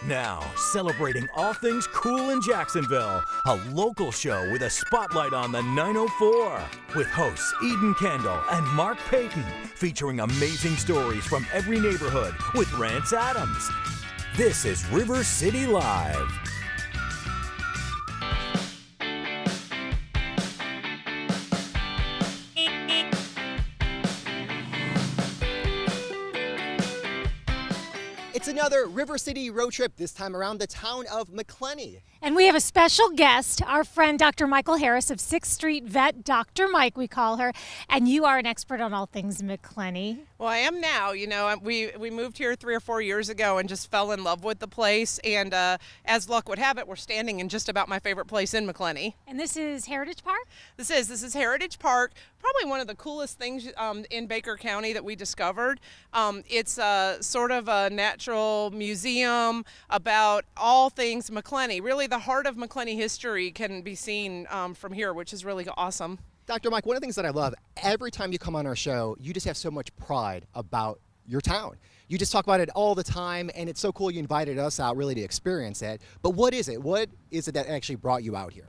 Now, celebrating all things cool in Jacksonville, a local show with a spotlight on the 904. With hosts Eden Kendall and Mark Payton, featuring amazing stories from every neighborhood with Rance Adams. This is River City Live. It's another River City road trip, this time around the town of Maccleny. And we have a special guest, our friend Dr. Michael Harris of 6th Street Vet, Dr. Mike we call her, and you are an expert on all things Maccleny. Well, I am now. You know, we moved here 3 or 4 years ago and just fell in love with the place. And as luck would have it, we're standing in just about my favorite place in Maccleny. And this is Heritage Park? This is Heritage Park. Probably one of the coolest things in Baker County that we discovered. It's sort of a natural museum about all things Maccleny. Really, the heart of Maccleny history can be seen from here, which is really awesome. Dr. Mike, one of the things that I love, every time you come on our show, you just have so much pride about your town. You just talk about it all the time, and it's so cool you invited us out really to experience it. But what is it? What is it that actually brought you out here?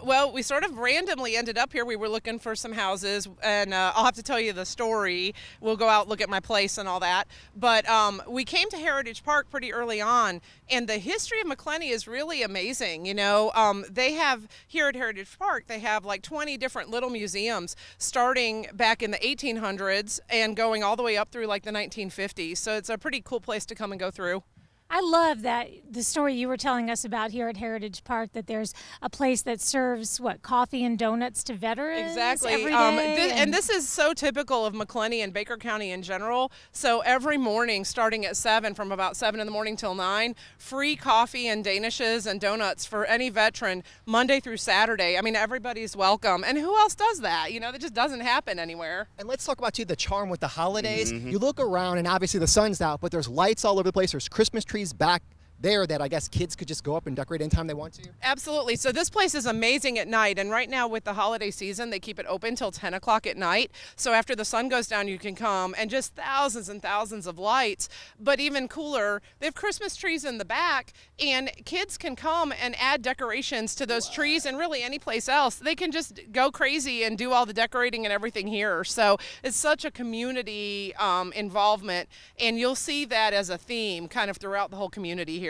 Well, we sort of randomly ended up here. We were looking for some houses, and I'll have to tell you the story. We'll go out, look at my place and all that. But we came to Heritage Park pretty early on, and the history of Maccleny is really amazing. You know, they have, here at Heritage Park, they have like 20 different little museums starting back in the 1800s and going all the way up through like the 1950s. So it's a pretty cool place to come and go through. I love that the story you were telling us about here at Heritage Park, that there's a place that serves, coffee and donuts to veterans exactly. every day? And this is so typical of Maccleny and Baker County in general. So every morning, starting at 7, from about 7 in the morning till 9, free coffee and danishes and donuts for any veteran, Monday through Saturday. I mean, everybody's welcome. And who else does that? You know, that just doesn't happen anywhere. And let's talk about, too, the charm with the holidays. You look around, and obviously the sun's out, but there's lights all over the place. There's Christmas trees back there that I guess kids could just go up and decorate anytime they want to. Absolutely. So this place is amazing at night, and right now with the holiday season, they keep it open till 10 o'clock at night. So after the sun goes down, you can come, and just thousands and thousands of lights. But even cooler, they have Christmas trees in the back, and kids can come and add decorations to those trees, and really any place else. They can just go crazy and do all the decorating and everything here. So it's such a community involvement, and you'll see that as a theme kind of throughout the whole community here.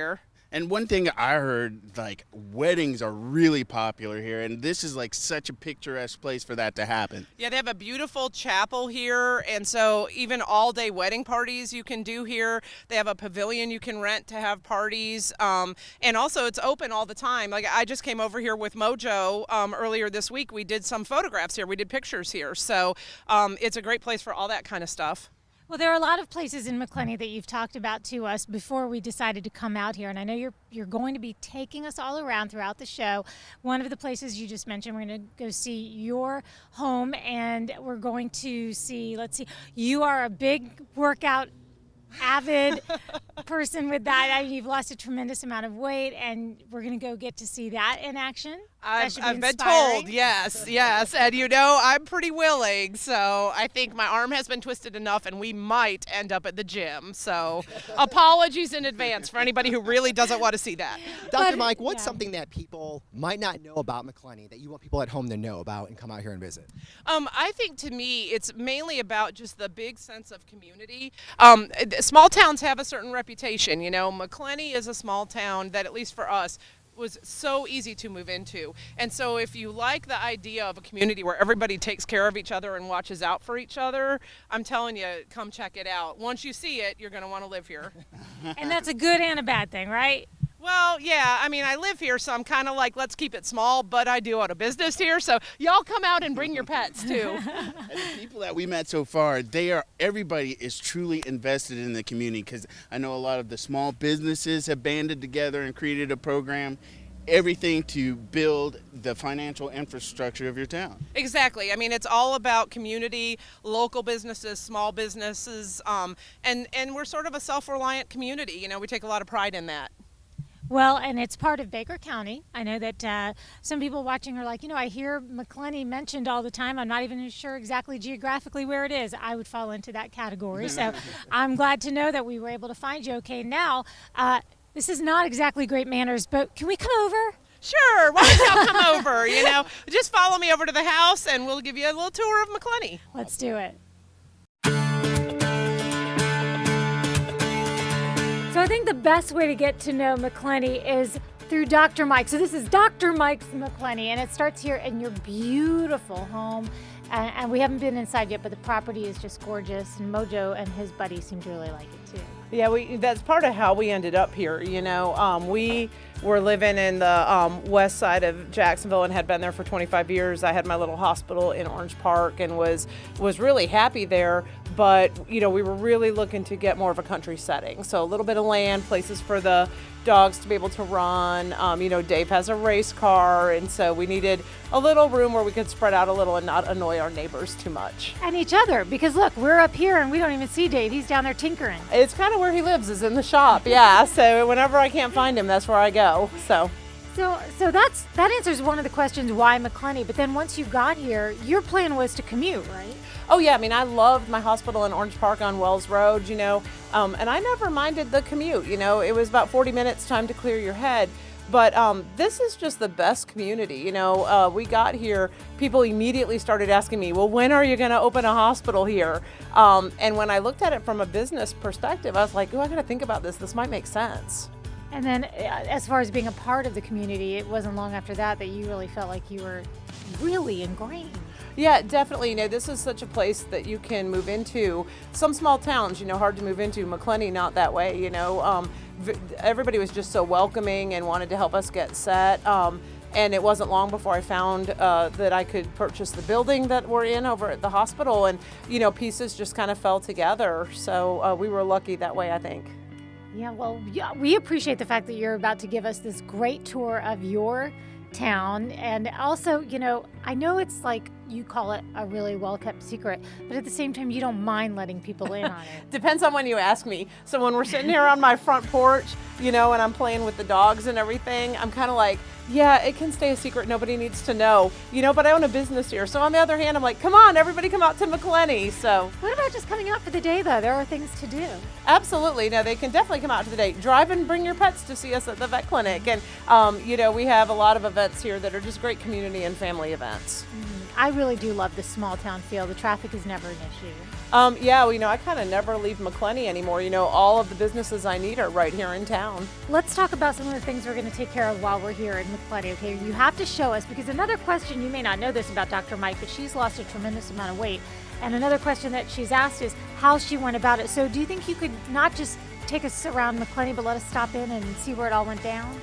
And one thing I heard, like, weddings are really popular here, and this is like such a picturesque place for that to happen. Yeah, they have a beautiful chapel here, and so even all-day wedding parties you can do here. They have a pavilion you can rent to have parties, and also it's open all the time. Like, I just came over here with Mojo earlier this week. We did some photographs here. We did pictures here, so it's a great place for all that kind of stuff. Well, there are a lot of places in Maccleny that you've talked about to us before we decided to come out here, and I know you're going to be taking us all around throughout the show. One of the places you just mentioned, we're going to go see your home, and we're going to see, you are a big workout avid person with that. I mean, you've lost a tremendous amount of weight, and we're going to go get to see that in action. I've been told, yes. And you know, I'm pretty willing, so I think my arm has been twisted enough and we might end up at the gym. So apologies in advance for anybody who really doesn't want to see that. Dr. Mike, what's something that people might not know about Maccleny that you want people at home to know about and come out here and visit? I think to me it's mainly about just the big sense of community. Small towns have a certain reputation. You know, Maccleny is a small town that, at least for us, was so easy to move into. And so if you like the idea of a community where everybody takes care of each other and watches out for each other, I'm telling you, come check it out. Once you see it, you're going to want to live here. And that's a good and a bad thing, right? Well, yeah, I mean, I live here, so I'm kind of like, let's keep it small, but I do own a business here, so y'all come out and bring your pets, too. And the people that we met so far, everybody is truly invested in the community, because I know a lot of the small businesses have banded together and created a program, everything to build the financial infrastructure of your town. Exactly. I mean, it's all about community, local businesses, small businesses, and we're sort of a self-reliant community. You know, we take a lot of pride in that. Well, and it's part of Baker County. I know that some people watching are like, I hear Maccleny mentioned all the time. I'm not even sure exactly geographically where it is. I would fall into that category. So I'm glad to know that we were able to find you. Okay, now This is not exactly great manners, but can we come over? Sure, why don't y'all come over? Just follow me over to the house and we'll give you a little tour of Maccleny. Let's do it. So I think the best way to get to know Maccleny is through Dr. Mike. So this is Dr. Mike's Maccleny, and it starts here in your beautiful home. And we haven't been inside yet, but the property is just gorgeous. And Mojo and his buddies seem to really like it too. Yeah, that's part of how we ended up here. We were living in the west side of Jacksonville and had been there for 25 years. I had my little hospital in Orange Park and was really happy there. But we were really looking to get more of a country setting. So a little bit of land, places for the dogs to be able to run. Dave has a race car, and so we needed a little room where we could spread out a little and not annoy our neighbors too much. And each other, because look, we're up here and we don't even see Dave. He's down there tinkering. It's kind of where he lives, is in the shop, yeah. So whenever I can't find him, that's where I go. So that answers one of the questions, why Maccleny. But then once you got here, your plan was to commute, right? Oh yeah, I loved my hospital in Orange Park on Wells Road, and I never minded the commute. It was about 40 minutes, time to clear your head. But this is just the best community. We got here, people immediately started asking me, well, when are you going to open a hospital here? And when I looked at it from a business perspective, I was like, oh, I got to think about this. This might make sense. And then as far as being a part of the community, it wasn't long after that you really felt like you were really ingrained. Yeah, definitely. This is such a place that you can move into. Some small towns, hard to move into. Maccleny, not that way. Everybody was just so welcoming and wanted to help us get set. And it wasn't long before I found that I could purchase the building that we're in over at the hospital, and pieces just kind of fell together. So we were lucky that way, I think. Yeah, well, we appreciate the fact that you're about to give us this great tour of your town. And also, I know it's like you call it a really well-kept secret, but at the same time, you don't mind letting people in on it. Depends on when you ask me. So when we're sitting here on my front porch, and I'm playing with the dogs and everything, I'm kind of like, yeah, it can stay a secret. Nobody needs to know, but I own a business here. So on the other hand, I'm like, come on, everybody come out to Maccleny. So what about just coming out for the day, though? There are things to do. Absolutely. No, they can definitely come out to the day. Drive and bring your pets to see us at the vet clinic. And, we have a lot of events here that are just great community and family events. I really do love the small town feel. The traffic is never an issue. I kind of never leave Maccleny anymore. All of the businesses I need are right here in town. Let's talk about some of the things we're going to take care of while we're here in Maccleny. Okay, you have to show us, because another question, you may not know this about Dr. Mike, but she's lost a tremendous amount of weight. And another question that she's asked is how she went about it. So do you think you could not just take us around Maccleny, but let us stop in and see where it all went down?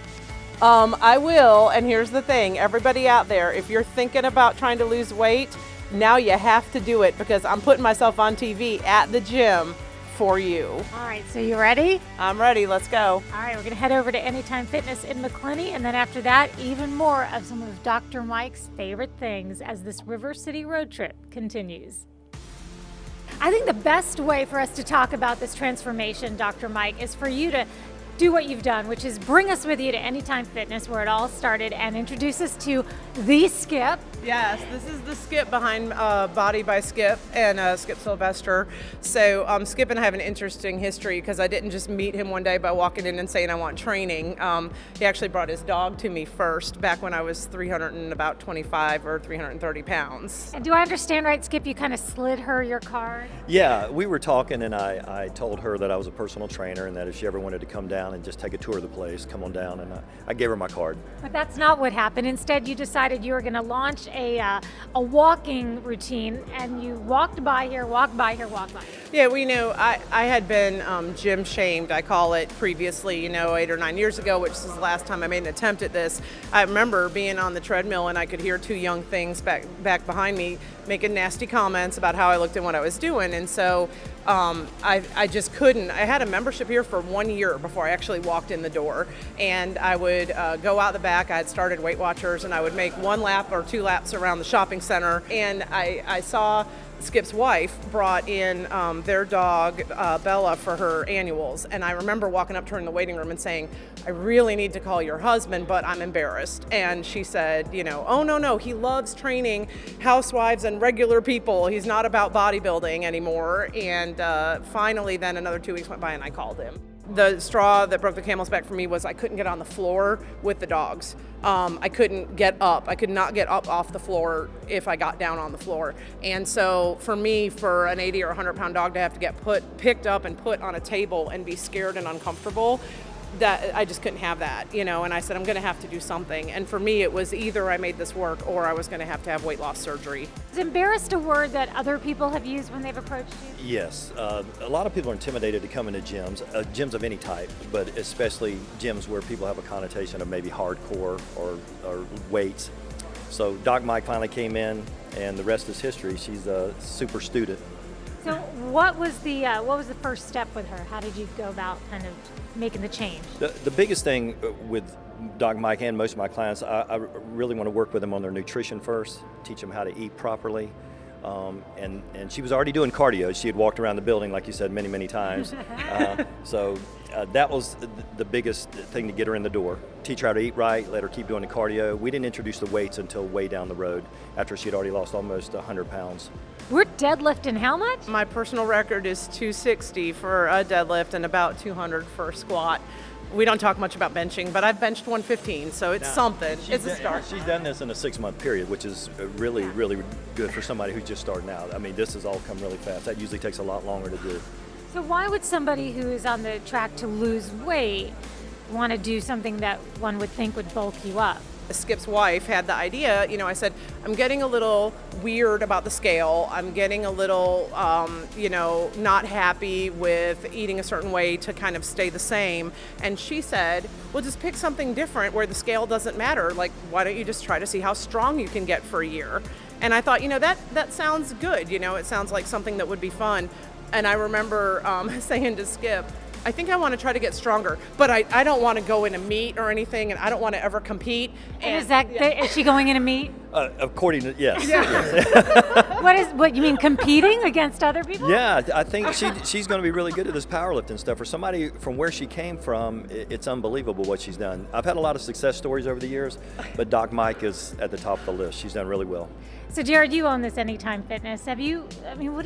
I will, and here's the thing. Everybody out there, if you're thinking about trying to lose weight, now you have to do it, because I'm putting myself on TV at the gym for you. All right, so you ready? I'm ready. Let's go. All right, we're going to head over to Anytime Fitness in Maccleny, and then after that, even more of some of Dr. Mike's favorite things as this River City road trip continues. I think the best way for us to talk about this transformation, Dr. Mike, is for you to do what you've done, which is bring us with you to Anytime Fitness, where it all started, and introduce us to the Skip. Yes, this is the Skip behind Body by Skip and Skip Sylvester. So Skip and I have an interesting history, because I didn't just meet him one day by walking in and saying I want training. He actually brought his dog to me first, back when I was 325 or 330 pounds. And do I understand right, Skip, you kind of slid her your card? Yeah, we were talking, and I told her that I was a personal trainer and that if she ever wanted to come down and just take a tour of the place, come on down, and I gave her my card. But that's not what happened. Instead, you decided you were going to launch a walking routine, and you walked by here, walked by here, walked by here. Yeah, I had been gym shamed, I call it, previously, 8 or 9 years ago, which is the last time I made an attempt at this. I remember being on the treadmill, and I could hear two young things back behind me making nasty comments about how I looked and what I was doing. And so I just couldn't. I had a membership here for 1 year before I actually walked in the door. And I would go out the back. I had started Weight Watchers, and I would make 1 lap or 2 laps around the shopping center. And I saw Skip's wife brought in their dog, Bella, for her annuals. And I remember walking up to her in the waiting room and saying, I really need to call your husband, but I'm embarrassed. And she said, oh, no, he loves training housewives and regular people. He's not about bodybuilding anymore. And finally, then another 2 weeks went by and I called him. The straw that broke the camel's back for me was I couldn't get on the floor with the dogs. I couldn't get up. I could not get up off the floor if I got down on the floor. And so for me, for an 80 or 100-pound dog to have to get picked up and put on a table and be scared and uncomfortable, that I just couldn't have that, you know, and I said, I'm going to have to do something. And for me, it was either I made this work or I was going to have weight loss surgery. Is embarrassed a word that other people have used when they've approached you? Yes, a lot of people are intimidated to come into gyms of any type, but especially gyms where people have a connotation of maybe hardcore or weights. So Doc Mike finally came in, and the rest is history. She's a super student. So what was the first step with her? How did you go about kind of making the change? The biggest thing with Doc Mike and most of my clients, I really want to work with them on their nutrition first, teach them how to eat properly. And she was already doing cardio. She had walked around the building, like you said, many, many times. So that was the biggest thing to get her in the door. Teach her how to eat right, let her keep doing the cardio. We didn't introduce the weights until way down the road after she had already lost almost 100 pounds. We're deadlifting how much? My personal record is 260 for a deadlift and about 200 for a squat. We don't talk much about benching, but I've benched 115, so it's something. It's a start. She's done this in a 6-month period, which is really, really good for somebody who's just starting out. I mean, this has all come really fast. That usually takes a lot longer to do. So why would somebody who is on the track to lose weight want to do something that one would think would bulk you up? Skip's wife had the idea, you know, I said, I'm getting a little weird about the scale. I'm getting a little, not happy with eating a certain way to kind of stay the same. And she said, well, just pick something different where the scale doesn't matter. Like, why don't you just try to see how strong you can get for a year? And I thought, that sounds good. It sounds like something that would be fun. And I remember saying to Skip, I think I want to try to get stronger, but I don't want to go in a meet or anything, and I don't want to ever compete. And is she going in a meet? According to, yes. What you mean, competing against other people? Yeah, I think she's going to be really good at this powerlifting stuff. For somebody from where she came from, it's unbelievable what she's done. I've had a lot of success stories over the years, but Doc Mike is at the top of the list. She's done really well. So Jared, you own this Anytime Fitness. What do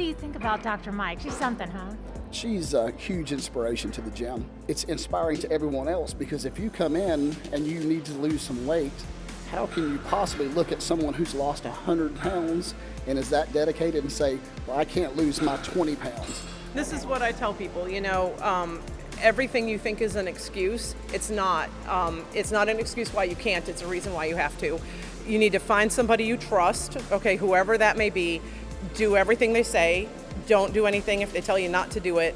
you think about Dr. Mike? She's something, huh? She's a huge inspiration to the gym. It's inspiring to everyone else because if you come in and you need to lose some weight, how can you possibly look at someone who's lost 100 pounds and is that dedicated and say, well, I can't lose my 20 pounds? This is what I tell people, everything you think is an excuse, it's not. It's not an excuse why you can't, it's a reason why you have to. You need to find somebody you trust, okay, whoever that may be, do everything they say, don't do anything if they tell you not to do it,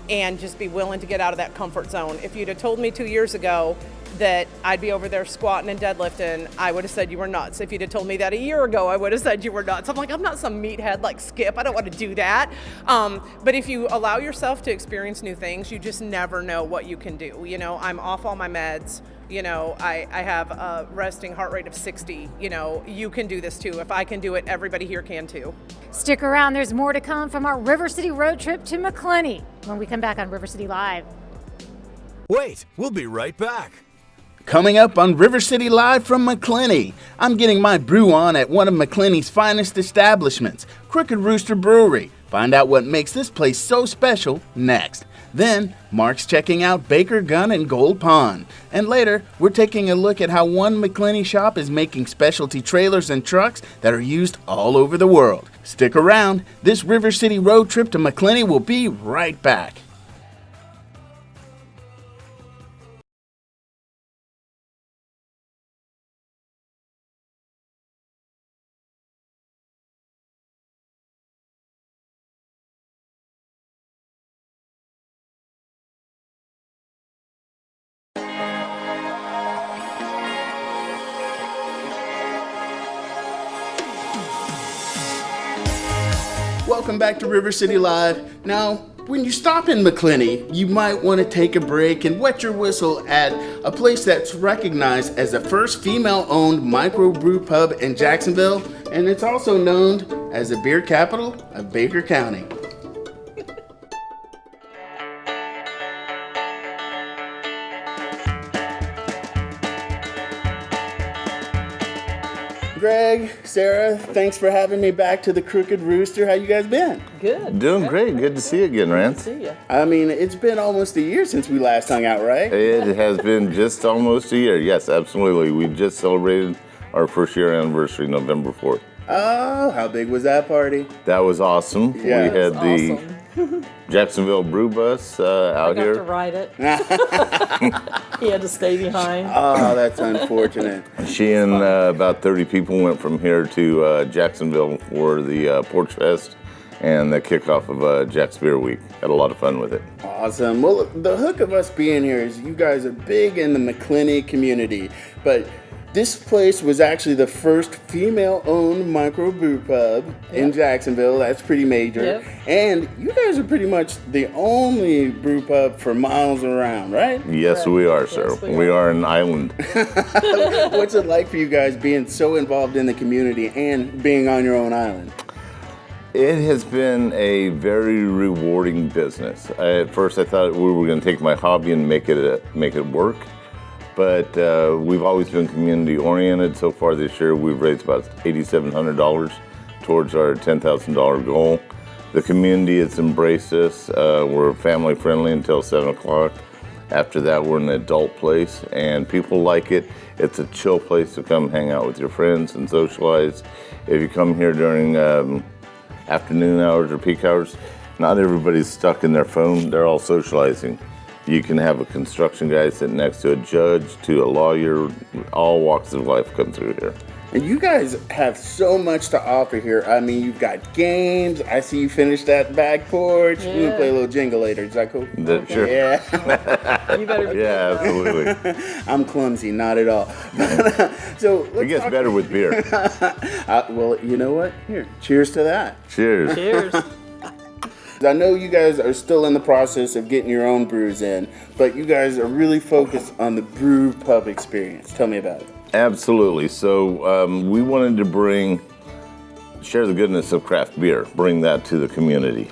and just be willing to get out of that comfort zone. If you'd have told me 2 years ago that I'd be over there squatting and deadlifting, I would have said you were nuts. If you'd have told me that a year ago, I would have said you were nuts. I'm like, I'm not some meathead like Skip. I don't want to do that. But if you allow yourself to experience new things, you just never know what you can do. I'm off all my meds. I have a resting heart rate of 60. You can do this too. If I can do it, everybody here can too. Stick around. There's more to come from our River City road trip to Maccleny when we come back on River City Live. Wait, we'll be right back. Coming up on River City Live from Maccleny, I'm getting my brew on at one of Maccleny's finest establishments, Crooked Rooster Brewery. Find out what makes this place so special next. Then, Mark's checking out Baker Gun and Gold Pond. And later, we're taking a look at how one Maccleny shop is making specialty trailers and trucks that are used all over the world. Stick around. This River City road trip to Maccleny will be right back. Welcome back to River City Live. Now, when you stop in Maccleny, you might want to take a break and wet your whistle at a place that's recognized as the first female-owned microbrew pub in Jacksonville, and it's also known as the beer capital of Baker County. Greg, Sarah, thanks for having me back to the Crooked Rooster. How you guys been? Good. Doing great. Good to see you again, Rance. See ya. I mean, it's been almost a year since we last hung out, right? It has been just almost a year. Yes, absolutely. We just celebrated our first year anniversary, November 4th. Oh, how big was that party? That was awesome. Yeah. We had the Awesome. Jacksonville Brew Bus out I got here. to ride it. He had to stay behind. Oh, that's unfortunate. She and about 30 people went from here to Jacksonville for the Porch Fest and the kickoff of Jack's Beer Week. Had a lot of fun with it. Awesome. Well, the hook of us being here is you guys are big in the Maccleny community, but this place was actually the first female-owned microbrew pub in Jacksonville. That's pretty major. Yep. And you guys are pretty much the only brew pub for miles around, right? Yes, we are, sir. Yes, we we are an island. What's it like for you guys being so involved in the community and being on your own island? It has been a very rewarding business. At first, I thought we were going to take my hobby and make it work, but we've always been community oriented. So far this year, we've raised about $8,700 towards our $10,000 goal. The community has embraced us. We're family friendly until 7 o'clock. After that, we're an adult place, and people like it. It's a chill place to come hang out with your friends and socialize. If you come here during afternoon hours or peak hours, not everybody's stuck in their phone. They're all socializing. You can have a construction guy sitting next to a judge, to a lawyer. All walks of life come through here. And you guys have so much to offer here. I mean, you've got games. I see you finished that back porch. We're going to play a little jingle later. Is that cool? Sure. Yeah. You better be Yeah, absolutely. I'm clumsy, not at all. So It let's gets talk- better with beer. Well, you know what? Here, cheers to that. Cheers. Cheers. I know you guys are still in the process of getting your own brews in, but you guys are really focused on the brew pub experience. Tell me about it. Absolutely. So we wanted to share the goodness of craft beer, bring that to the community.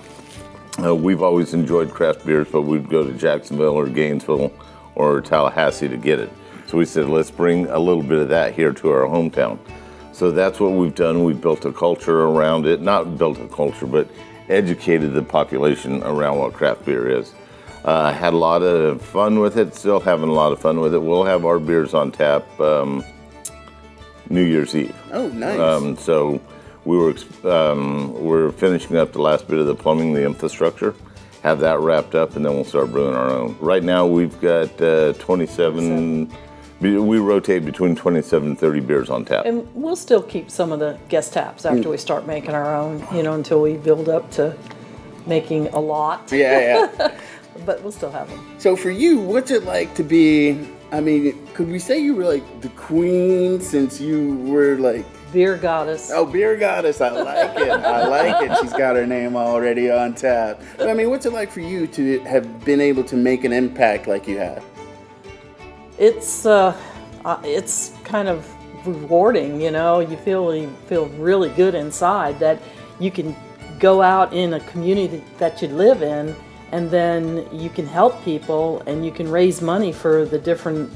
We've always enjoyed craft beers, but we'd go to Jacksonville or Gainesville or Tallahassee to get it. So we said, let's bring a little bit of that here to our hometown. So that's what we've done. We've built a culture around it. Not built a culture, but educated the population around what craft beer is. Had a lot of fun with it, still having a lot of fun with it. We'll have our beers on tap New Year's Eve. Oh, nice. So we're finishing up the last bit of the plumbing, the infrastructure, have that wrapped up, and then we'll start brewing our own. Right now we've got 27, we rotate between 27 and 30 beers on tap. And we'll still keep some of the guest taps after we start making our own, until we build up to making a lot. Yeah. But we'll still have them. So for you, what's it like to be, I mean, could we say you were like the queen since you were like... Beer goddess. Oh, beer goddess, I like it. I like it. She's got her name already on tap. But I mean, what's it like for you to have been able to make an impact like you have? It's kind of rewarding, You feel really good inside that you can go out in a community that you live in, and then you can help people and you can raise money for the different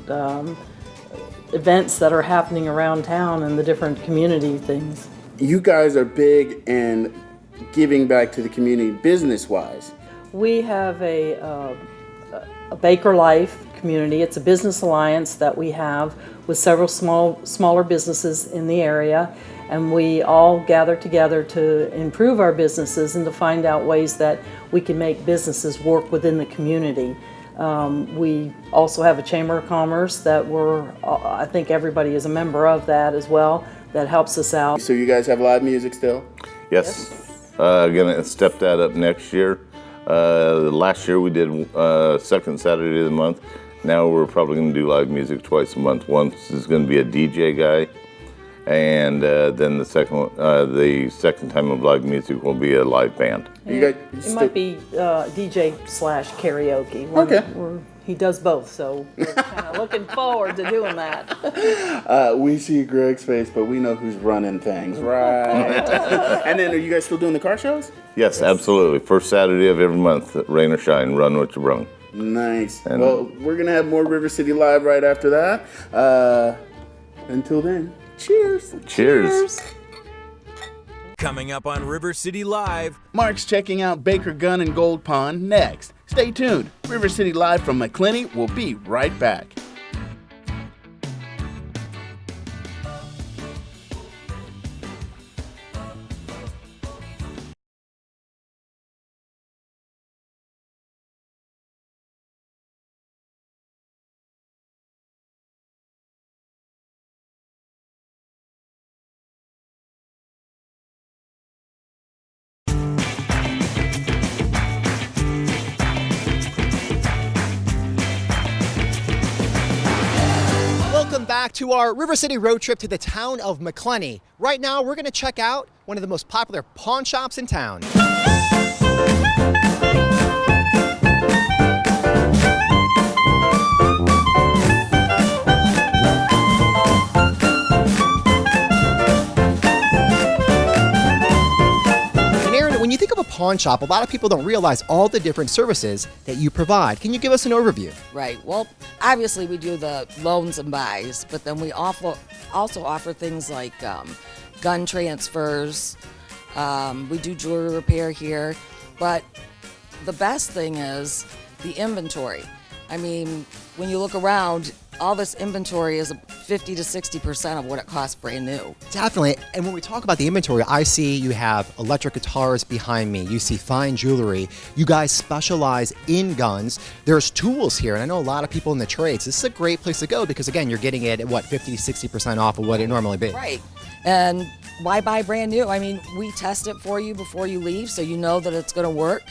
events that are happening around town and the different community things. You guys are big in giving back to the community business-wise. We have a Baker Life community. It's a business alliance that we have with several smaller businesses in the area, and we all gather together to improve our businesses and to find out ways that we can make businesses work within the community. We also have a Chamber of Commerce that I think everybody is a member of that as well, that helps us out. So you guys have live music still? Yes. Gonna step that up next year. Last year we did second Saturday of the month. Now we're probably going to do live music twice a month. Once is going to be a DJ guy, and then the second time of live music will be a live band. It might be DJ / karaoke. Okay. He does both, so we're kind of looking forward to doing that. We see Greg's face, but we know who's running things, right? And then are you guys still doing the car shows? Yes, absolutely. First Saturday of every month, rain or shine, run what you brung. Nice. Well, we're going to have more River City Live right after that. Until then, Cheers. Cheers. Coming up on River City Live, Mark's checking out Baker Gun and Gold Pond next. Stay tuned. River City Live from Maccleny will be right back. Welcome back to our River City road trip to the town of Maccleny. Right now, we're going to check out one of the most popular pawn shops in town. And Aaron, when you think of a pawn shop, a lot of people don't realize all the different services that you provide. Can you give us an overview? Right. Well, obviously we do the loans and buys, but then we also offer things like gun transfers. We do jewelry repair here, but the best thing is the inventory. I mean, when you look around, all this inventory is 50 to 60% of what it costs brand new. Definitely. And when we talk about the inventory, I see you have electric guitars behind me. You see fine jewelry. You guys specialize in guns. There's tools here, and I know a lot of people in the trades. This is a great place to go because, again, you're getting it at, 50, 60% off of what it normally be. Right. And why buy brand new? I mean, we test it for you before you leave so you know that it's going to work.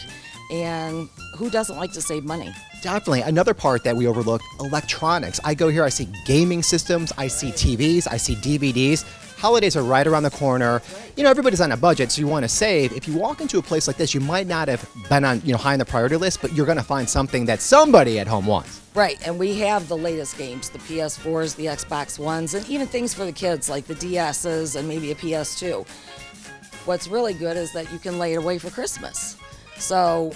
And who doesn't like to save money? Definitely. Another part that we overlook, electronics. I go here, I see gaming systems, I see TVs, I see DVDs. Holidays are right around the corner. You know, everybody's on a budget, so you want to save. If you walk into a place like this, you might not have been on, high on the priority list, but you're going to find something that somebody at home wants. Right, and we have the latest games, the PS4s, the Xbox Ones, and even things for the kids like the DSs and maybe a PS2. What's really good is that you can lay it away for Christmas. So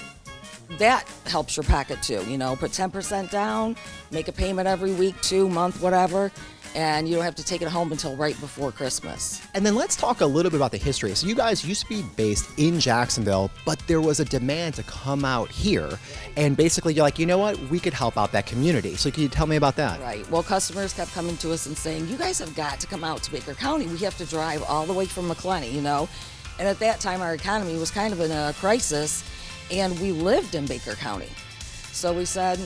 that helps your pocket too, put 10% down, make a payment every week, 2 month, whatever, and you don't have to take it home until right before Christmas. And then let's talk a little bit about the history. So you guys used to be based in Jacksonville, but there was a demand to come out here, and basically you're like, you know what, we could help out that community. So can you tell me about that? Right, well, customers kept coming to us and saying, you guys have got to come out to Baker County. We have to drive all the way from Maccleny, and at that time our economy was kind of in a crisis, and we lived in Baker County. So we said,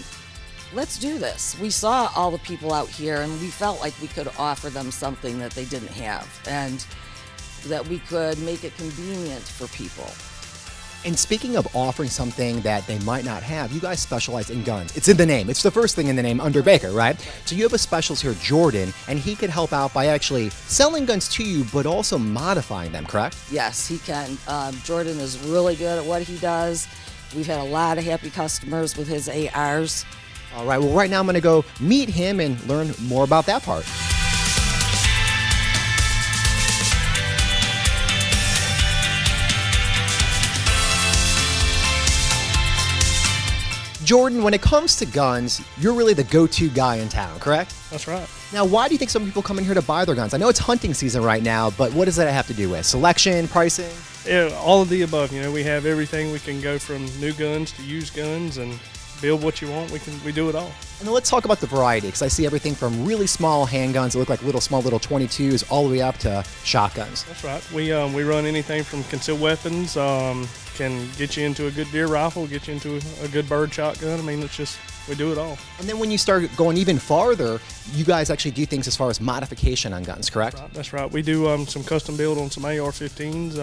let's do this. We saw all the people out here and we felt like we could offer them something that they didn't have and that we could make it convenient for people. And speaking of offering something that they might not have, you guys specialize in guns. It's in the name. It's the first thing in the name under Baker, right? So you have a specialist here, Jordan, and he could help out by actually selling guns to you, but also modifying them, correct? Yes, he can. Jordan is really good at what he does. We've had a lot of happy customers with his ARs. All right, well, right now I'm going to go meet him and learn more about that part. Jordan, when it comes to guns, you're really the go-to guy in town, correct? That's right. Now, why do you think some people come in here to buy their guns? I know it's hunting season right now, but what does that have to do with? Selection, pricing? Yeah, all of the above. We have everything. We can go from new guns to used guns and build what you want. We do it all. And then let's talk about the variety, because I see everything from really small handguns that look like little 22s all the way up to shotguns. That's right. We run anything from concealed weapons, can get you into a good deer rifle, get you into a good bird shotgun. I mean, we do it all. And then when you start going even farther, you guys actually do things as far as modification on guns, correct? That's right. We do some custom build on some AR-15s.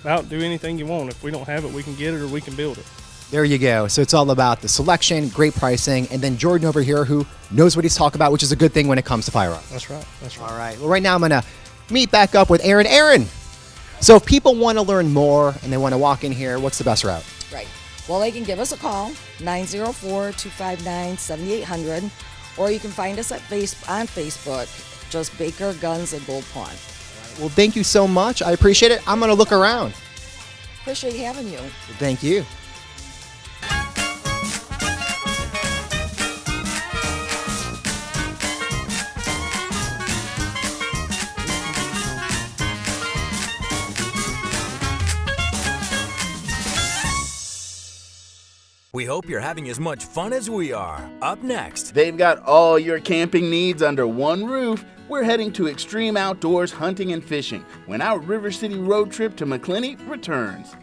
Out, do anything you want. If we don't have it, we can get it or we can build it. There you go. So it's all about the selection, great pricing, and then Jordan over here who knows what he's talking about, which is a good thing when it comes to firearms. That's right. That's right. All right. Well, right now I'm going to meet back up with Aaron. Aaron, so if people want to learn more and they want to walk in here, what's the best route? Right. Well, they can give us a call, 904-259-7800, or you can find us on Facebook, just Baker Guns and Gold Pawn. Well, thank you so much. I appreciate it. I'm going to look around. Appreciate having you. Thank you. We hope you're having as much fun as we are. Up next, They've got all your camping needs under one roof. We're heading to extreme outdoors hunting and fishing when our River City road trip to Maccleny returns.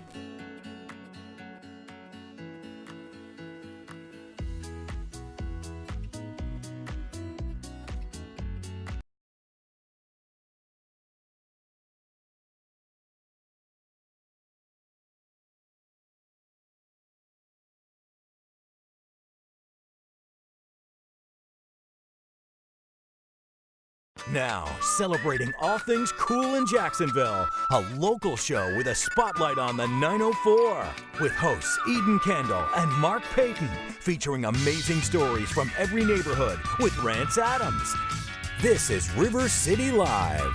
now celebrating all things cool in Jacksonville, a local show with a spotlight on the 904, with hosts Eden Kendall and Mark Payton, featuring amazing stories from every neighborhood with Rance Adams. This is River City Live.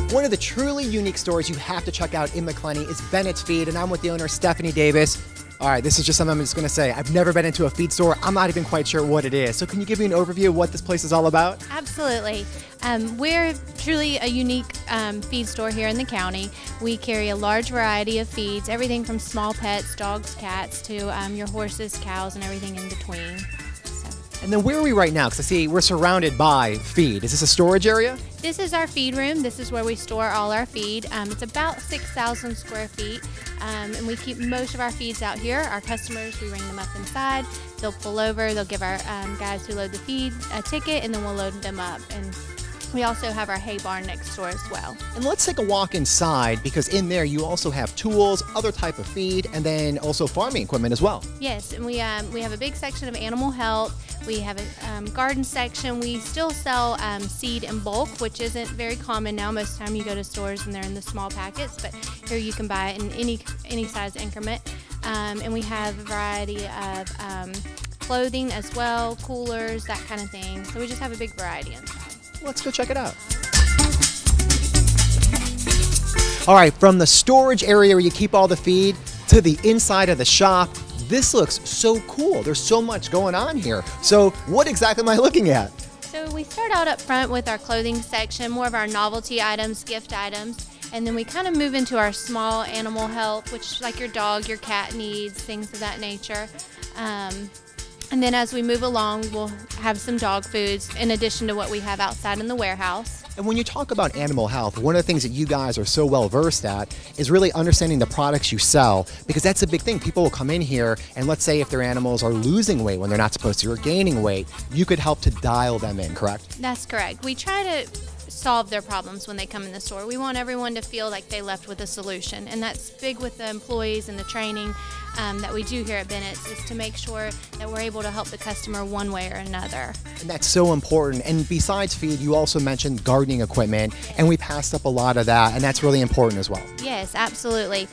One of the truly unique stores you have to check out in Maccleny is Bennett's Feed, and I'm with the owner, Stephanie Davis. All right, this is just something I'm just going to say. I've never been into a feed store. I'm not even quite sure what it is. So can you give me an overview of what this place is all about? Absolutely. We're truly a unique feed store here in the county. We carry a large variety of feeds, everything from small pets, dogs, cats, to your horses, cows, and everything in between. And then where are we right now? Because I see we're surrounded by feed. Is this a storage area? This is our feed room. This is where we store all our feed. It's about 6,000 square feet, and we keep most of our feeds out here. Our customers, we ring them up inside. They'll pull over. They'll give our guys who load the feed a ticket, and then we'll load them up. And we also have our hay barn next door as well. And let's take a walk inside, because in there you also have tools, other type of feed, and then also farming equipment as well. Yes, and we have a big section of animal health. We have a garden section. We still sell seed in bulk, which isn't very common now. Most of the time you go to stores and they're in the small packets, but here you can buy it in any size increment. And we have a variety of clothing as well, coolers, that kind of thing. So we just have a big variety inside. Let's go check it out. All right, from the storage area where you keep all the feed to the inside of the shop, this looks so cool. There's so much going on here. So what exactly am I looking at? So we start out up front with our clothing section, more of our novelty items, gift items, and then we kind of move into our small animal health, which is like your dog, your cat needs, things of that nature. And then as we move along, we'll have some dog foods in addition to what we have outside in the warehouse. And when you talk about animal health, one of the things that you guys are so well versed at is really understanding the products you sell, because that's a big thing. People will come in here and let's say if their animals are losing weight when they're not supposed to or gaining weight, you could help to dial them in, correct? That's correct. We try to solve their problems when they come in the store. We want everyone to feel like they left with a solution, and that's big with the employees and the training that we do here at Bennett's, is to make sure that we're able to help the customer one way or another. And that's so important. And besides feed, you also mentioned gardening equipment, and we passed up a lot of that, and that's really important as well. Yes, absolutely.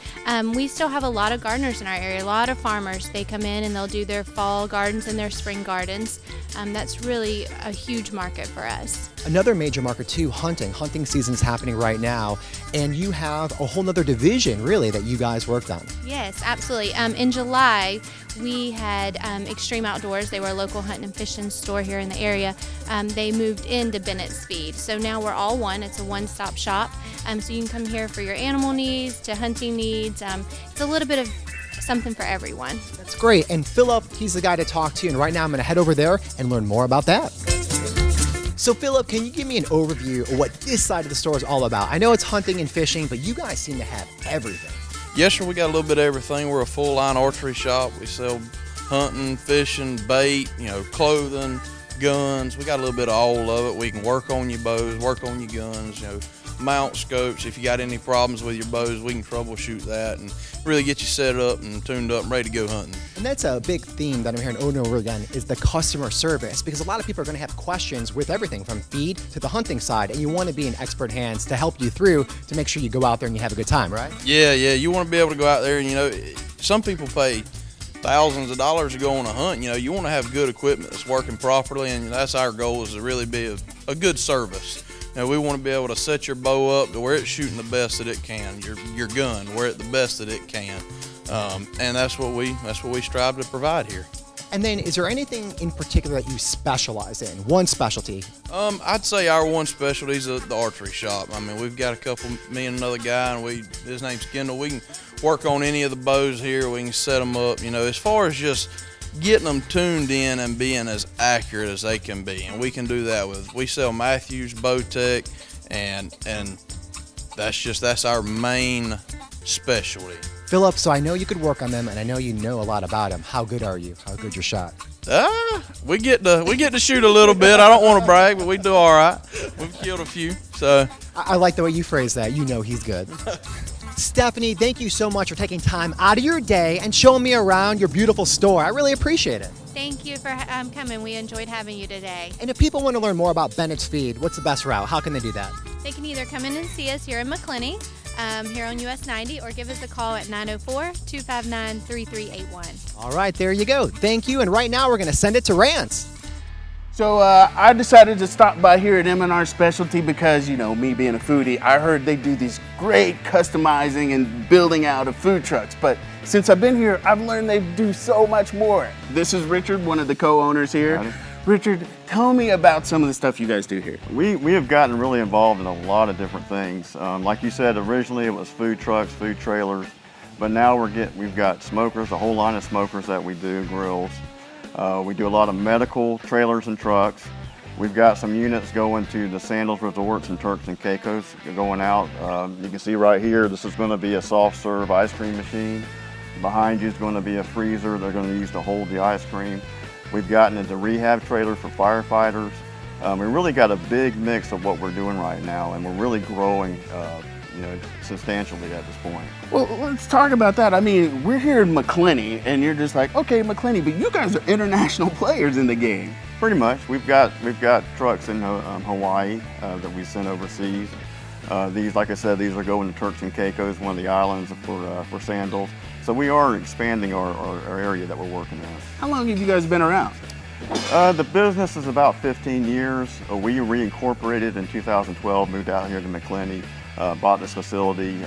We still have a lot of gardeners in our area, a lot of farmers. They come in and they'll do their fall gardens and their spring gardens. That's really a huge market for us. Another major market too, hunting. Hunting season's happening right now, and you have a whole nother division really that you guys worked on. Yes, absolutely. In July, we had Extreme Outdoors. They were a local hunting and fishing store here in the area. They moved into Bennett's Feed. So now we're all one. It's a one-stop shop. So you can come here for your animal needs, to hunting needs. It's a little bit of something for everyone. That's great. And Philip, he's the guy to talk to. And right now I'm going to head over there and learn more about that. So Philip, can you give me an overview of what this side of the store is all about? I know it's hunting and fishing, but you guys seem to have everything. Yes, sir. We got a little bit of everything. We're a full-line archery shop. We sell hunting, fishing, bait, clothing, guns. We got a little bit of all of it. We can work on your bows, work on your guns, mount scopes. If you got any problems with your bows, we can troubleshoot that and really get you set up and tuned up and ready to go hunting. And that's a big theme that I'm hearing over and over again is the customer service, because a lot of people are going to have questions with everything from feed to the hunting side, and you want to be in expert hands to help you through to make sure you go out there and you have a good time, right? Yeah. You want to be able to go out there and, some people pay thousands of dollars to go on a hunt. You want to have good equipment that's working properly, and that's our goal, is to really be a good service. You know, we want to be able to set your bow up to where it's shooting the best that it can, your gun where it the best that it can, and that's what we strive to provide here. And then, is there anything in particular that you specialize in? One specialty? I'd say our one specialty is the archery shop. I mean, we've got a couple, me and another guy, and his name's Kendall. We can work on any of the bows here. We can set them up. You know, as far as just getting them tuned in and being as accurate as they can be, and we can do that we sell Matthews Bow Tech, and that's our main specialty. Philip, so I know you could work on them, and I know you know a lot about them. How good are you? How good's your shot? We get to shoot a little bit. I don't want to brag, but we do all right. We've killed a few. So I like the way you phrase that. You know he's good. Stephanie, thank you so much for taking time out of your day and showing me around your beautiful store. I really appreciate it. Thank you for coming. We enjoyed having you today. And if people want to learn more about Bennett's Feed, what's the best route? How can they do that? They can either come in and see us here in Maccleny, here on US 90, or give us a call at 904-259-3381. All right, there you go. Thank you. And right now we're going to send it to Rance. So I decided to stop by here at M&R Specialty because, you know, me being a foodie, I heard they do these great customizing and building out of food trucks. But since I've been here, I've learned they do so much more. This is Richard, one of the co-owners here. Howdy. Richard, tell me about some of the stuff you guys do here. We have gotten really involved in a lot of different things. Like you said, originally it was food trucks, food trailers, but now we've got smokers, a whole line of smokers that we do, grills. We do a lot of medical trailers and trucks. We've got some units going to the Sandals Resorts and Turks and Caicos going out. You can see right here, this is going to be a soft serve ice cream machine. Behind you is going to be a freezer they're going to use to hold the ice cream. We've gotten into rehab trailers for firefighters. We really got a big mix of what we're doing right now, and we're really growing substantially at this point. Well, let's talk about that. I mean, we're here in Maccleny, and you're just like, okay, Maccleny, but you guys are international players in the game. Pretty much. We've got trucks in Hawaii that we send overseas. These, like I said, these are going to Turks and Caicos, one of the islands for sandals. So we are expanding our area that we're working in. How long have you guys been around? The business is about 15 years. We reincorporated in 2012, moved out here to Maccleny, bought this facility.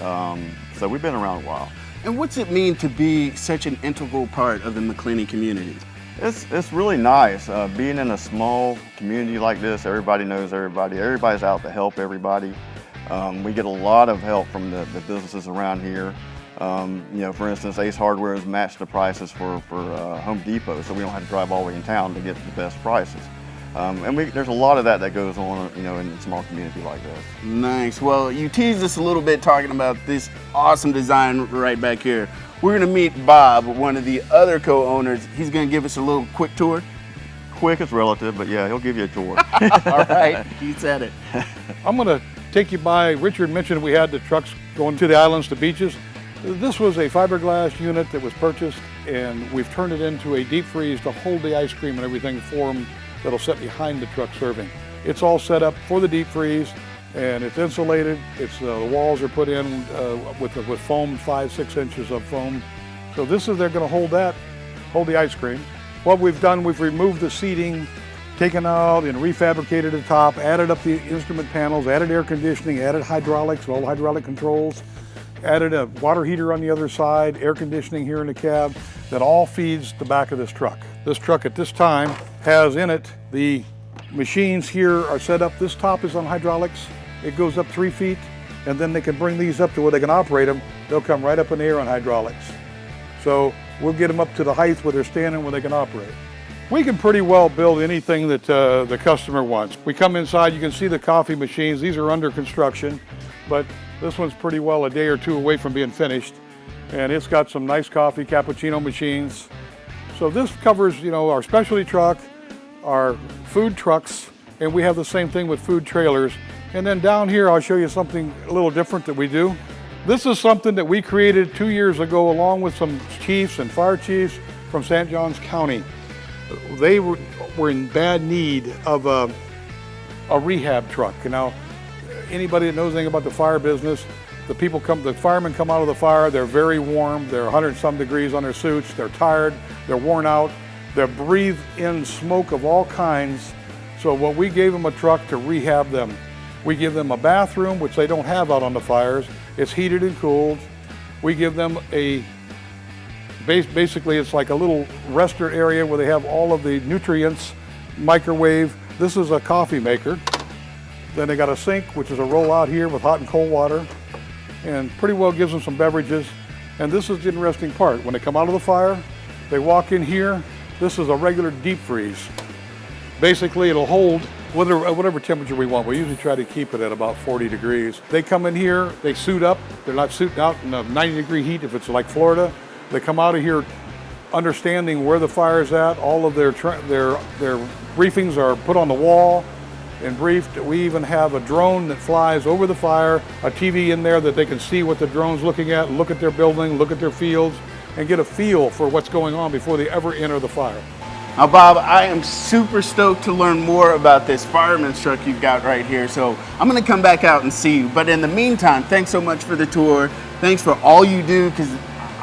So we've been around a while. And what's it mean to be such an integral part of the Maccleny community? It's really nice. Being in a small community like this, everybody knows everybody. Everybody's out to help everybody. We get a lot of help from the businesses around here. For instance, Ace Hardware has matched the prices for Home Depot, so we don't have to drive all the way in town to get the best prices. There's a lot of that goes on, in a small community like this. Nice. Well, you teased us a little bit talking about this awesome design right back here. We're going to meet Bob, one of the other co-owners. He's going to give us a little quick tour. Quick is relative, but yeah, he'll give you a tour. All right, he said it. I'm going to take you by, Richard mentioned we had the trucks going to the islands, to beaches. This was a fiberglass unit that was purchased, and we've turned it into a deep freeze to hold the ice cream and everything for them that'll sit behind the truck serving. It's all set up for the deep freeze, and it's insulated. The walls are put in with foam, 5-6 inches of foam. So they're going to hold the ice cream. What we've done, we've removed the seating, taken out and refabricated the top, added up the instrument panels, added air conditioning, added hydraulics, all hydraulic controls, added a water heater on the other side, air conditioning here in the cab, that all feeds the back of this truck. This truck at this time has in it, the machines here are set up, this top is on hydraulics, it goes up 3 feet, and then they can bring these up to where they can operate them. They'll come right up in the air on hydraulics. So we'll get them up to the height where they're standing where they can operate. We can pretty well build anything that the customer wants. We come inside, you can see the coffee machines. These are under construction, but this one's pretty well a day or two away from being finished. And it's got some nice coffee cappuccino machines. So this covers, our specialty truck, our food trucks, and we have the same thing with food trailers. And then down here, I'll show you something a little different that we do. This is something that we created 2 years ago along with some chiefs and fire chiefs from St. Johns County. They were in bad need of a rehab truck. Now, anybody that knows anything about the fire business, the firemen come out of the fire, they're very warm, they're 100-some degrees on their suits, they're tired, they're worn out, they breathe in smoke of all kinds. So we gave them a truck to rehab them. We give them a bathroom, which they don't have out on the fires. It's heated and cooled. We give them basically it's like a little restaurant area where they have all of the nutrients, microwave. This is a coffee maker. Then they got a sink, which is a roll out here with hot and cold water, and pretty well gives them some beverages. And this is the interesting part. When they come out of the fire, they walk in here. This is a regular deep freeze. Basically, it'll hold whatever temperature we want. We usually try to keep it at about 40 degrees. They come in here, they suit up. They're not suiting out in a 90-degree heat if it's like Florida. They come out of here understanding where the fire is at. All of their briefings are put on the wall and briefed. We even have a drone that flies over the fire, a TV in there that they can see what the drone's looking at, look at their building, look at their fields, and get a feel for what's going on before they ever enter the fire. Now, Bob, I am super stoked to learn more about this fireman's truck you've got right here, so I'm going to come back out and see you. But in the meantime, thanks so much for the tour. Thanks for all you do, because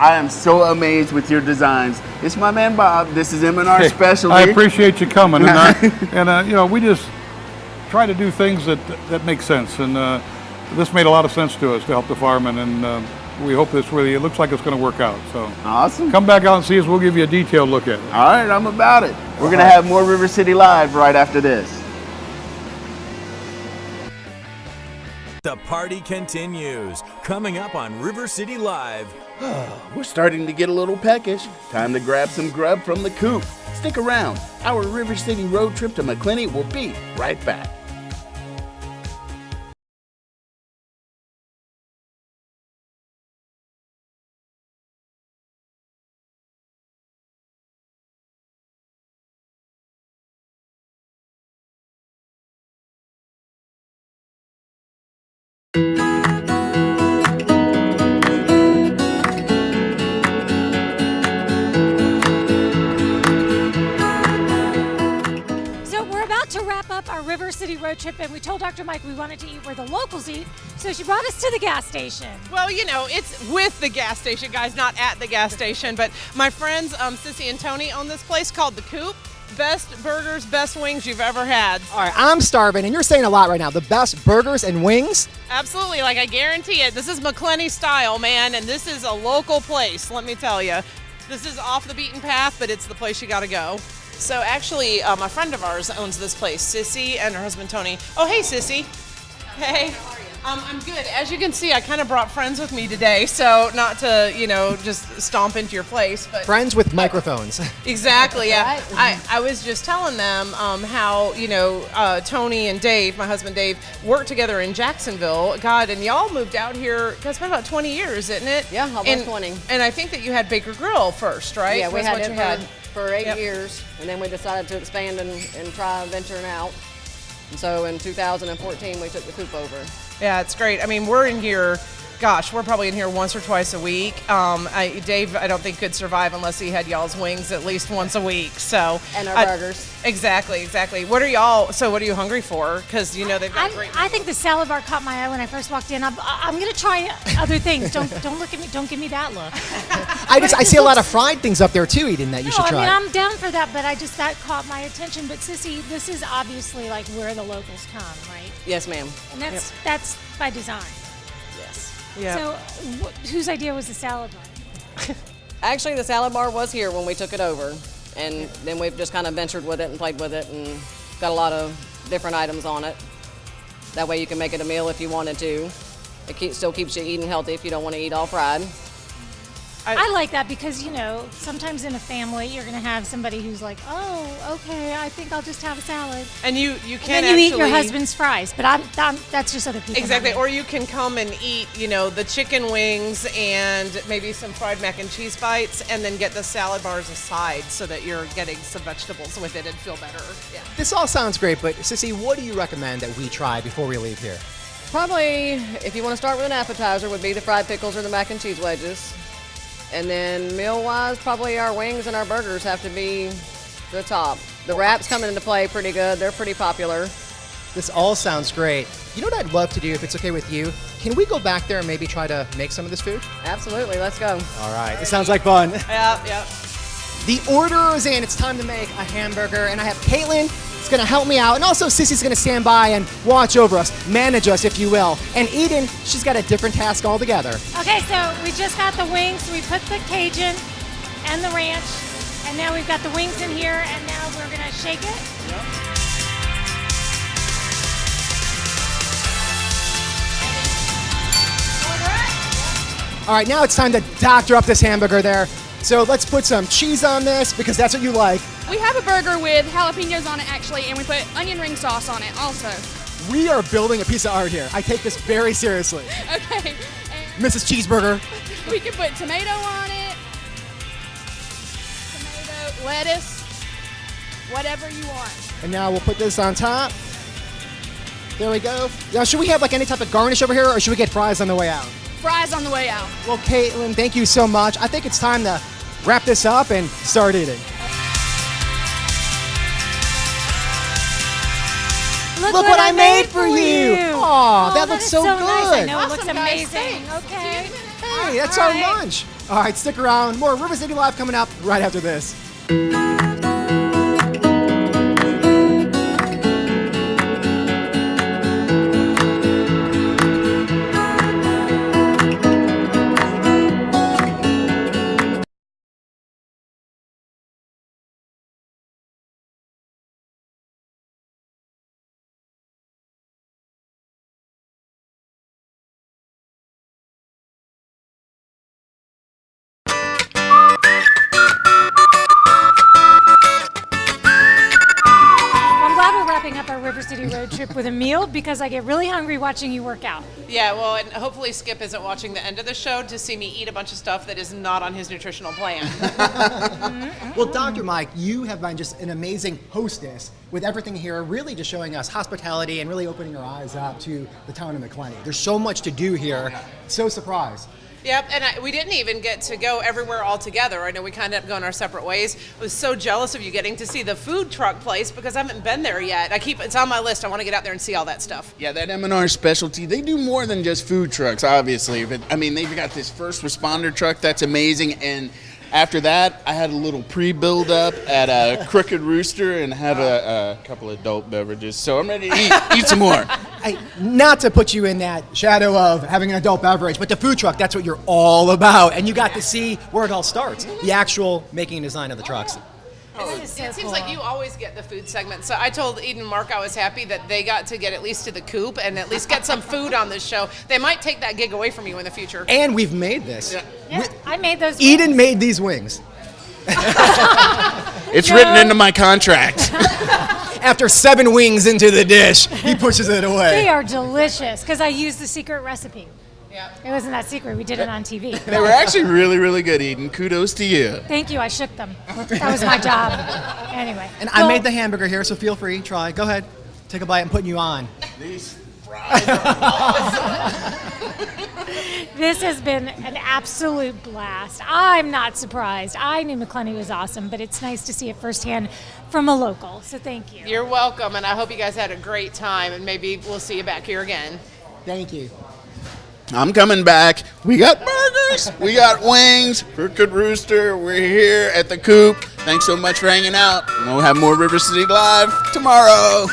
I am so amazed with your designs. It's my man, Bob. This is M&R Specialty. I appreciate you coming. And we just try to do things that make sense. And this made a lot of sense to us to help the firemen. And we hope it looks like it's going to work out. So awesome. Come back out and see us. We'll give you a detailed look at it. All right, I'm about it. We're going to have more River City Live right after this. The party continues. Coming up on River City Live. We're starting to get a little peckish. Time to grab some grub from the coop. Stick around. Our River City road trip to Maccleny will be right back. River City road trip, and we told Dr. Mike we wanted to eat where the locals eat, so she brought us to the gas station. Well, it's with the gas station, guys, not at the gas station, but my friends Sissy and Tony own this place called The Coop. Best burgers, best wings you've ever had. All right, I'm starving, and you're saying a lot right now. The best burgers and wings? Absolutely, I guarantee it. This is Maccleny style, man, and this is a local place, let me tell you. This is off the beaten path, but it's the place you gotta go. So actually, a friend of ours owns this place, Sissy and her husband Tony. Oh, hey, Sissy. Hey. How are you? I'm good. As you can see, I kind of brought friends with me today, so not to, just stomp into your place. But friends with microphones. Exactly, yeah. I was just telling them how, Tony and Dave, my husband Dave, worked together in Jacksonville. God, and y'all moved out here, it's been about 20 years, isn't it? Yeah, almost 20. And I think that you had Baker Grill first, right? Yeah, we had it for 8 years, and then we decided to expand and try venturing out. And so in 2014, we took the coop over. Yeah, it's great. I mean, we're in here, we're probably in here once or twice a week. Dave, I don't think could survive unless he had y'all's wings at least once a week. So and our burgers. Exactly. What are you hungry for? Because they've got great. I think the salad bar caught my eye when I first walked in. I'm gonna try other things. Don't look at me. Don't give me that look. I see a lot of fried things up there too, Eden, that you should try. I mean, I'm down for that, but that caught my attention. But Sissy, this is obviously where the locals come, right? Yes, ma'am. And that's by design. Yes. Yeah. So, whose idea was the salad bar? Actually, the salad bar was here when we took it over, and then we've just kind of ventured with it and played with it, and got a lot of different items on it. That way, you can make it a meal if you wanted to. It still keeps you eating healthy if you don't want to eat all fried. I like that because, sometimes in a family, you're going to have somebody who's like, oh, okay, I think I'll just have a salad. And you can and then you eat your husband's fries, but that's just other people. Exactly, or you can come and eat, the chicken wings and maybe some fried mac and cheese bites, and then get the salad bars aside so that you're getting some vegetables with it and feel better. Yeah. This all sounds great, but Sissy, what do you recommend that we try before we leave here? Probably, if you want to start with an appetizer, would be the fried pickles or the mac and cheese wedges. And then meal-wise, probably our wings and our burgers have to be the top. The wraps come into play pretty good. They're pretty popular. This all sounds great. You know what I'd love to do, if it's okay with you? Can we go back there and maybe try to make some of this food? Absolutely. Let's go. All right. It sounds like fun. Yeah. The order is in. It's time to make a hamburger. And I have Caitlin, is going to help me out, and also Sissy's going to stand by and watch over us, manage us, if you will. And Eden, she's got a different task altogether. Okay, so we just got the wings. We put the Cajun and the ranch, and now we've got the wings in here, and now we're going to shake it. All right, now it's time to doctor up this hamburger there. So let's put some cheese on this because that's what you like. We have a burger with jalapenos on it actually, and we put onion ring sauce on it also. We are building a piece of art here. I take this very seriously. Okay. Mrs. Cheeseburger. We can put tomato on it, tomato, lettuce, whatever you want. And now we'll put this on top. There we go. Now, should we have like any type of garnish over here, or should we get fries on the way out? Fries on the way out. Well, Caitlin, thank you so much. I think it's time to wrap this up and start eating. Look what I made for you. Aw, that looks so good. Nice. I know Awesome, it looks guys. amazing. Thanks. Okay. Hey, that's our lunch. All right, stick around. More River City Live coming up right after this. Up our River City road trip with a meal because I get really hungry watching you work out. Yeah, well, and hopefully Skip isn't watching the end of the show to see me eat a bunch of stuff that is not on his nutritional plan. Well, Dr. Mike, you have been just an amazing hostess with everything here, really just showing us hospitality and really opening our eyes up to the town of Maccleny. There's so much to do here. So surprised. Yep, and we didn't even get to go everywhere all together. I know we kind of ended up going our separate ways. I was so jealous of you getting to see the food truck place because I haven't been there yet. It's on my list. I want to get out there and see all that stuff. Yeah, that M&R specialty, they do more than just food trucks, obviously. But I mean, they've got this first responder truck that's amazing. And after that, I had a little pre-build up at a Crooked Rooster and had a couple of adult beverages. So I'm ready to eat some more. Hey, not to put you in that shadow of having an adult beverage, but the food truck, that's what you're all about. And you got to see where it all starts, the actual making and design of the trucks. It seems like you always get the food segment. So I told Eden and Mark I was happy that they got to get at least to the coop and at least get some food on this show. They might take that gig away from you in the future. And we've made this. Yeah, I made those Eden wings. made these wings. It's written into my contract. After 7 wings into the dish, he pushes it away. They are delicious because I used the secret recipe. Yeah. It wasn't that secret. We did it on TV. They were actually really, really good, Eden. Kudos to you. Thank you. I shook them. That was my job. Anyway. And I made the hamburger here, so feel free. Try. Go ahead. Take a bite. I'm putting you on. These fries are awesome. This has been an absolute blast. I'm not surprised. I knew Maccleny was awesome, but it's nice to see it firsthand from a local. So thank you. You're welcome, and I hope you guys had a great time, and maybe we'll see you back here again. Thank you. I'm coming back. We got burgers. We got wings. Crooked Rooster. We're here at the coop. Thanks so much for hanging out. We'll have more River City Live tomorrow.